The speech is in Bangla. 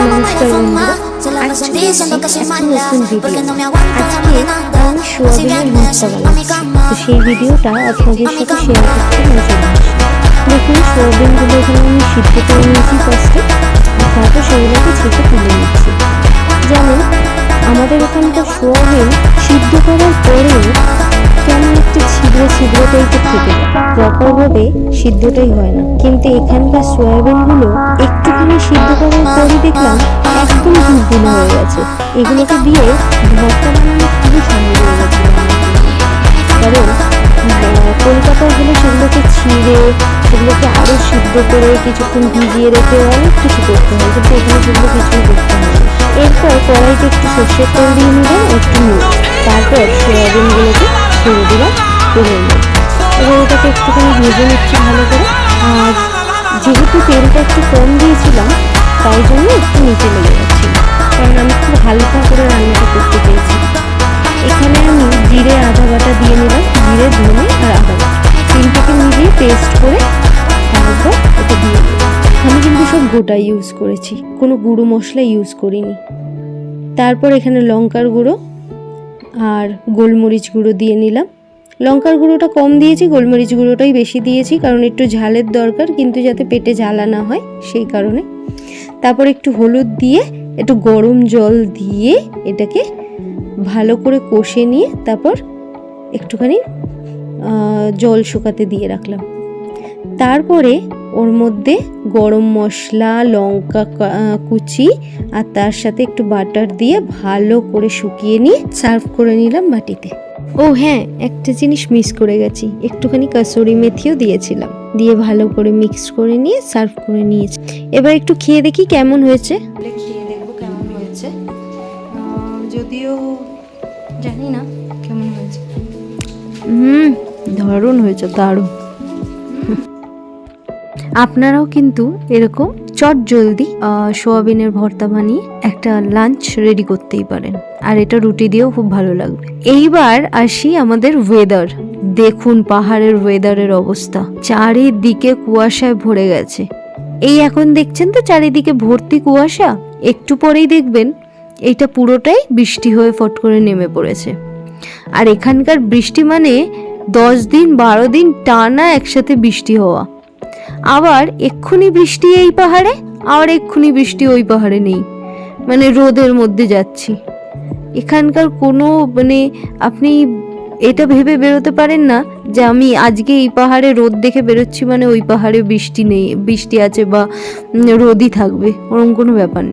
নমস্কার বন্ধুরা, আজকে আমি সোয়াবিনের ভর্তা বানাচ্ছি। তো সেই ভিডিওটা আপনাদের সাথে শেয়ার করতে দেখুন, সোয়াবিনগুলো এখানে আমি সিদ্ধ করে নিয়েছি ফার্স্টে, তারপর সেগুলোকে ছেঁকে তুলে নিচ্ছি। যেমন আমাদের এখানকার সোয়াবিন সিদ্ধ করার পরেও কেমন একটা ছিদ্র টাইপের থেকে যায়, প্রপারভাবে সিদ্ধটাই হয় না। কিন্তু এখানকার সোয়াবিনগুলো একটুখানি সিদ্ধ করার পরই দেখলাম একদম ঝুলঝুল হয়ে গেছে। এগুলোকে দিয়ে ভর্তা বানানো খুবই সহজ হয়ে গেছে, কারণ কলকাতায় হলে সেগুলোকে ছিঁড়ে সেগুলোকে আরও সিদ্ধ করে কিছুক্ষণ ভিজিয়ে রেখে অনেক কিছু করতে হয়, কিন্তু এখানে সেগুলো কিছুই করতে হয়। এরপর কড়াইতে একটু সর্ষের তেল দিয়ে নিলাম, একটু নুন, তারপর সোয়াবিনগুলোকে ছেড়ে দিলাম তেলের মধ্যে। এবার এটাকে একটুখানি ভেজে নিচ্ছি ভালো করে। আর যেহেতু তেলটা একটু কম দিয়েছিলাম, তাই জন্য একটু নিচে লেগে যাচ্ছিল, কারণ আমি খুব হালকা করে রান্নাটা করতে চেয়েছি। এখানে আমি জিরে আদা বাটা দিয়ে নিলাম, জিরে ধনে আর আদা বাটা তিনটাকে মিলিয়ে পেস্ট করে তারপর এটা দিয়ে দিলাম। আমি কিন্তু সব গোটা ইউজ করেছি, কোনো গুঁড়ো মশলা ইউজ করিনি। তারপর এখানে লঙ্কার গুঁড়ো আর গোলমরিচ গুঁড়ো দিয়ে নিলাম। লঙ্কার গুঁড়োটা কম দিয়েছি, গোলমরিচ গুঁড়োটাই বেশি দিয়েছি, কারণ একটু ঝালের দরকার, কিন্তু যাতে পেটে জ্বালা না হয় সেই কারণে। তারপর একটু হলুদ দিয়ে একটু গরম জল দিয়ে এটাকে ভালো করে কষে নিয়ে তারপর একটুখানি জল শুকাতে দিয়ে রাখলাম। তারপরে ওর মধ্যে গরম মশলা, লঙ্কা কুচি আর তার সাথে একটু বাটার দিয়ে ভালো করে শুকিয়ে নিয়ে সার্ভ করে নিলাম বাটিতে। ও হ্যাঁ, একটা জিনিস মিস করে গেছি, একটুখানি কাসুরি মেথিও দিয়েছিলাম, দিয়ে ভালো করে মিক্স করে নিয়ে সার্ভ করে নিয়েছি। এবার একটু খেয়ে দেখি কেমন হয়েছে। খেয়ে দেখবো কেমন হয়েছে, যদিও জানি না কেমন হয়েছে। দারুণ হয়েছে, দারুণ। আপনারাও কিন্তু এরকম চট জলদি সোয়াবিনের ভর্তা বানিয়ে একটা লাঞ্চ রেডি করতেই পারেন, আর এটা রুটি দিয়েও খুব ভালো লাগবে। এইবার আসি আমাদের ওয়েদার। দেখুন পাহাড়ের ওয়েদারের অবস্থা, চারিদিকে কুয়াশায় ভরে গেছে। এই এখন দেখছেন তো চারিদিকে ভর্তি কুয়াশা, একটু পরেই দেখবেন এইটা পুরোটাই বৃষ্টি হয়ে ফট করে নেমে পড়েছে। আর এখানকার বৃষ্টি মানে 10 দিন 12 দিন টানা একসাথে বৃষ্টি হওয়া। আবার এক্ষুনি বৃষ্টি এই পাহাড়ে, আর এক্ষুনি বৃষ্টি ওই পাহাড়ে নেই, মানে রোদের মধ্যে যাচ্ছি। এখানকার কোনো আপনি এটা ভেবে বেরোতে পারেন না যে আমি আজকে এই পাহাড়ে রোদ দেখে বেরোচ্ছি মানে ওই পাহাড়ে বৃষ্টি নেই, বৃষ্টি আছে বা রোদই থাকবে, ওরকম কোনো ব্যাপার নেই।